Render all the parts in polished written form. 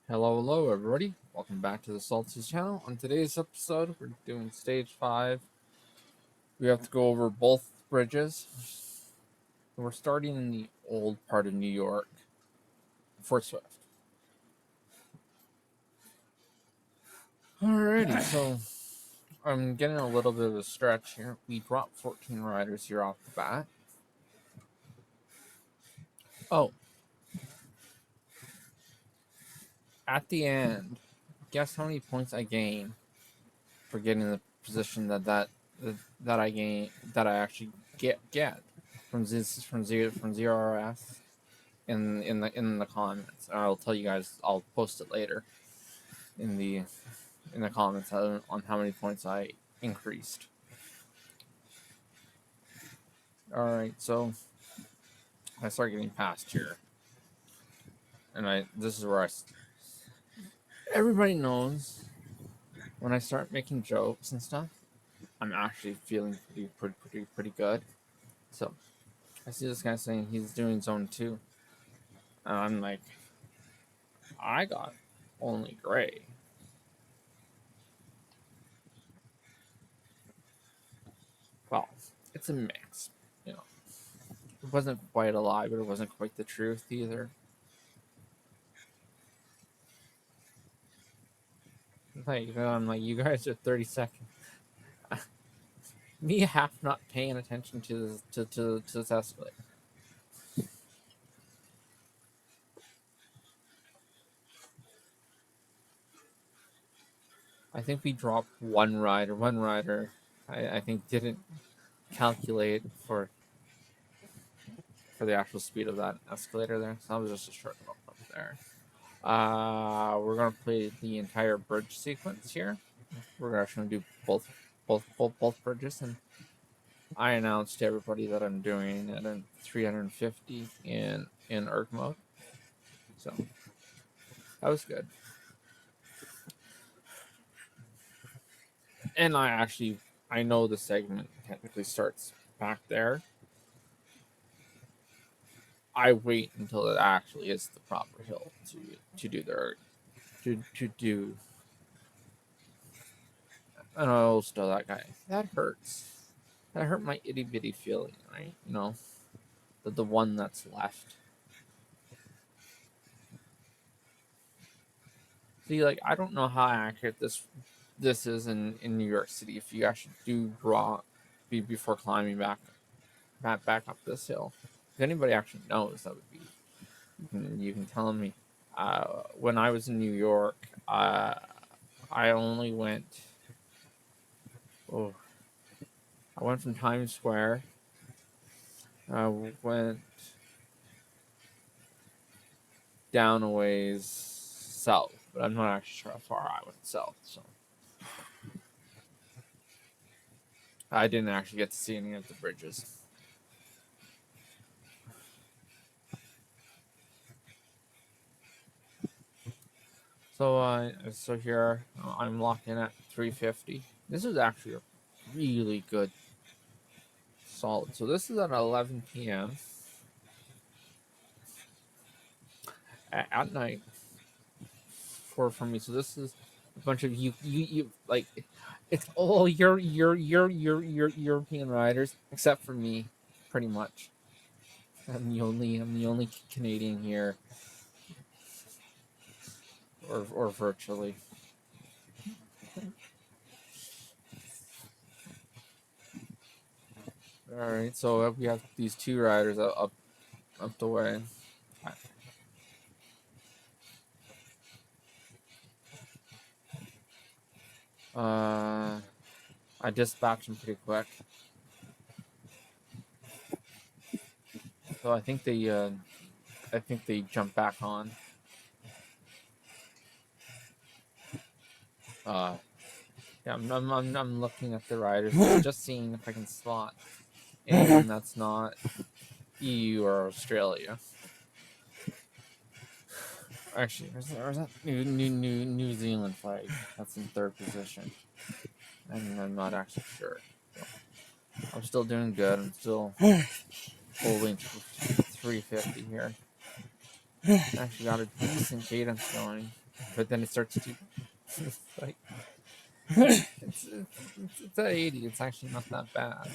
Hello, everybody. Welcome back to the Salty's channel. On today's episode, we're doing stage 5. We have to go over both bridges. We're starting in the old part of New York for Zwift. Alrighty, so I'm getting a little bit of a stretch here. We dropped 14 riders here off the bat. Oh, at the end, guess how many points I gain for getting the position that I actually get from ZRS in the comments. I'll tell you guys. I'll post it later in the comments on how many points I increased. All right, so I start getting past here, and this is where everybody knows when I start making jokes and stuff, I'm actually feeling pretty good. So I see this guy saying he's doing zone 2, and I'm like, I got only gray. Well, it's a mix, you know. It wasn't quite a lie, but it wasn't quite the truth either. I'm like, you guys are 30 seconds. Me half not paying attention to this escalator. I think we dropped one rider. One rider, I think, didn't calculate for the actual speed of that escalator there. So that was just a short bump up there. We're gonna play the entire bridge sequence here. We're actually gonna do both bridges, and I announced to everybody that I'm doing it in 350 in ERG mode. So that was good. And I know the segment technically starts back there. I wait until it actually is the proper hill to do their to do. And I always tell that guy that hurts. That hurt my itty bitty feeling, right? You know, the one that's left. See, like, I don't know how accurate this is in New York City. If you actually do draw before climbing back up this hill, if anybody actually knows, that would be you can tell me. When I was in New York, I only went. Oh, I went from Times Square. I went down a ways south, but I'm not actually sure how far I went south. So I didn't actually get to see any of the bridges. So here I'm locked in at 350. This is actually a really good solid. So this is at 11 p.m. At night for me. So this is a bunch of you like it's all your European riders except for me, pretty much. I'm the only Canadian here, or virtually. All right, so we have these two riders up the way. I dispatched them pretty quick, so I think they jump back on. Yeah, I'm looking at the riders, just seeing if I can spot anyone that's not EU or Australia. Actually, where's that New Zealand flag? That's in third position. I'm not actually sure. So I'm still doing good. I'm still holding 350 here. Actually got a decent cadence going. but then it starts to it's like it's at 80. It's actually not that bad,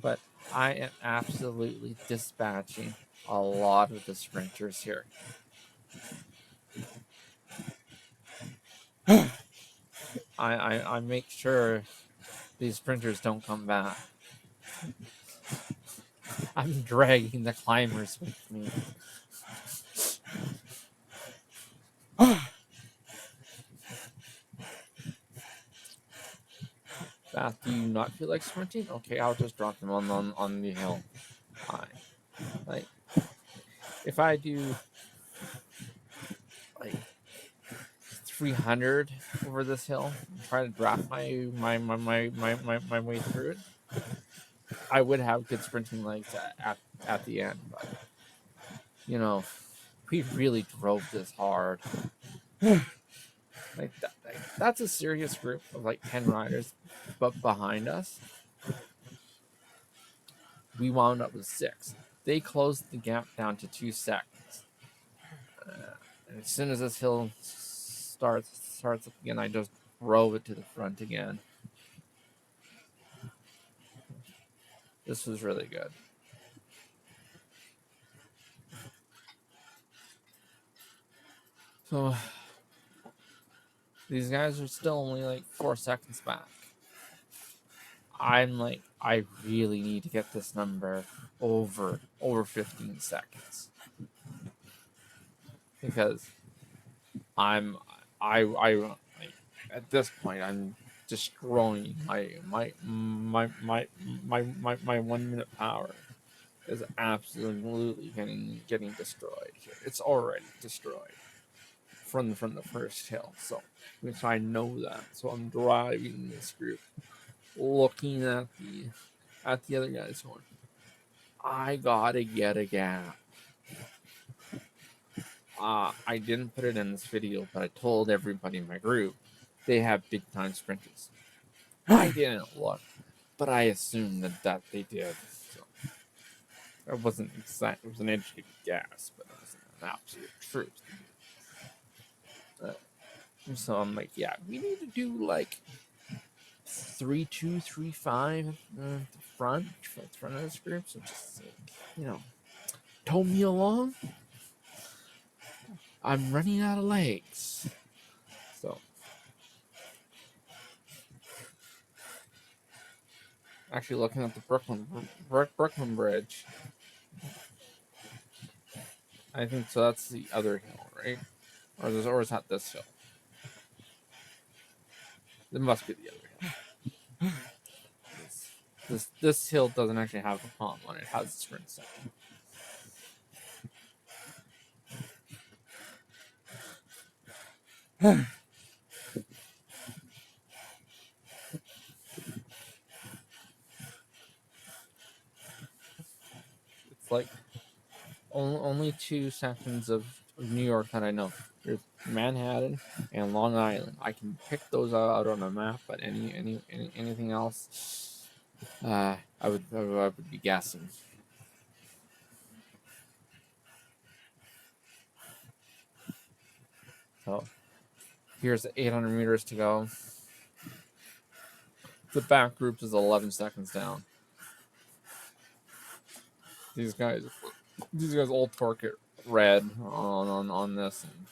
but I am absolutely dispatching a lot of the sprinters here. I make sure these sprinters don't come back. I'm dragging the climbers with me. Bath, do you not feel like sprinting? Okay, I'll just drop them on the hill. Fine. Like, if I do like 300 over this hill, try to draft my way through it, I would have good sprinting legs at the end. But you know, we really drove this hard. That's a serious group of like 10 riders, but behind us, we wound up with 6. They closed the gap down to 2 seconds. And as soon as this hill starts up again, I just drove it to the front again. This was really good. So these guys are still only like 4 seconds back. I'm like, I really need to get this number over 15 seconds because I like, at this point I'm destroying my 1 minute power is absolutely getting destroyed here. It's already destroyed from the first hill, so I know that. So I'm driving this group, looking at the other guys going, I gotta get a gap. I didn't put it in this video, but I told everybody in my group they have big time sprinters. I didn't look, but I assumed that they did. So it wasn't exact. It was an educated guess, but it wasn't an absolute truth. So I'm like, yeah, we need to do like 3-2, 3-5 at the front of this group. So just like, tow me along. I'm running out of legs. So actually looking at the Brooklyn Bridge. I think so. That's the other hill, right? Or is that this hill? It must be the other hill. This hill doesn't actually have a palm on it. It has a sprint section. It's like only 2 sections of New York that I know. There's Manhattan and Long Island. I can pick those out on a map, but anything else, I would be guessing. So here's 800 meters to go. The back group is 11 seconds down. These guys all torque it red on this, and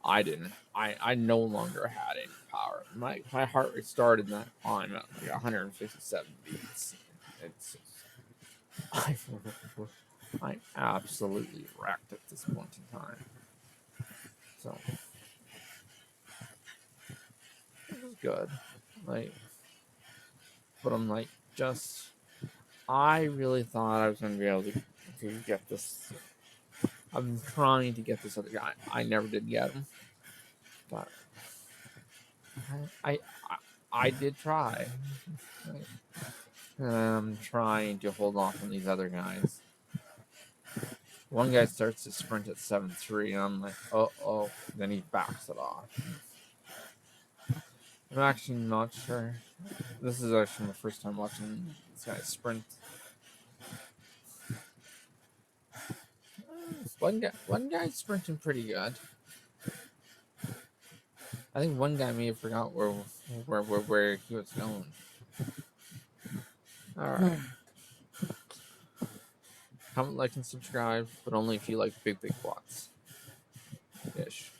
I didn't. I no longer had any power. My heart rate started that climb at like 157 beats. I absolutely wrecked at this point in time. So it was good. But I'm like, I really thought I was going to be able to get this. I'm trying to get this other guy. I never did get him, but I did try. I'm trying to hold off on these other guys. One guy starts to sprint at 7.3, and I'm like, oh, then he backs it off. I'm actually not sure. This is actually my first time watching this guy sprint. One guy's sprinting pretty good. I think one guy may have forgot where he was going. All right. Comment, like, and subscribe, but only if you like big quads. Ish.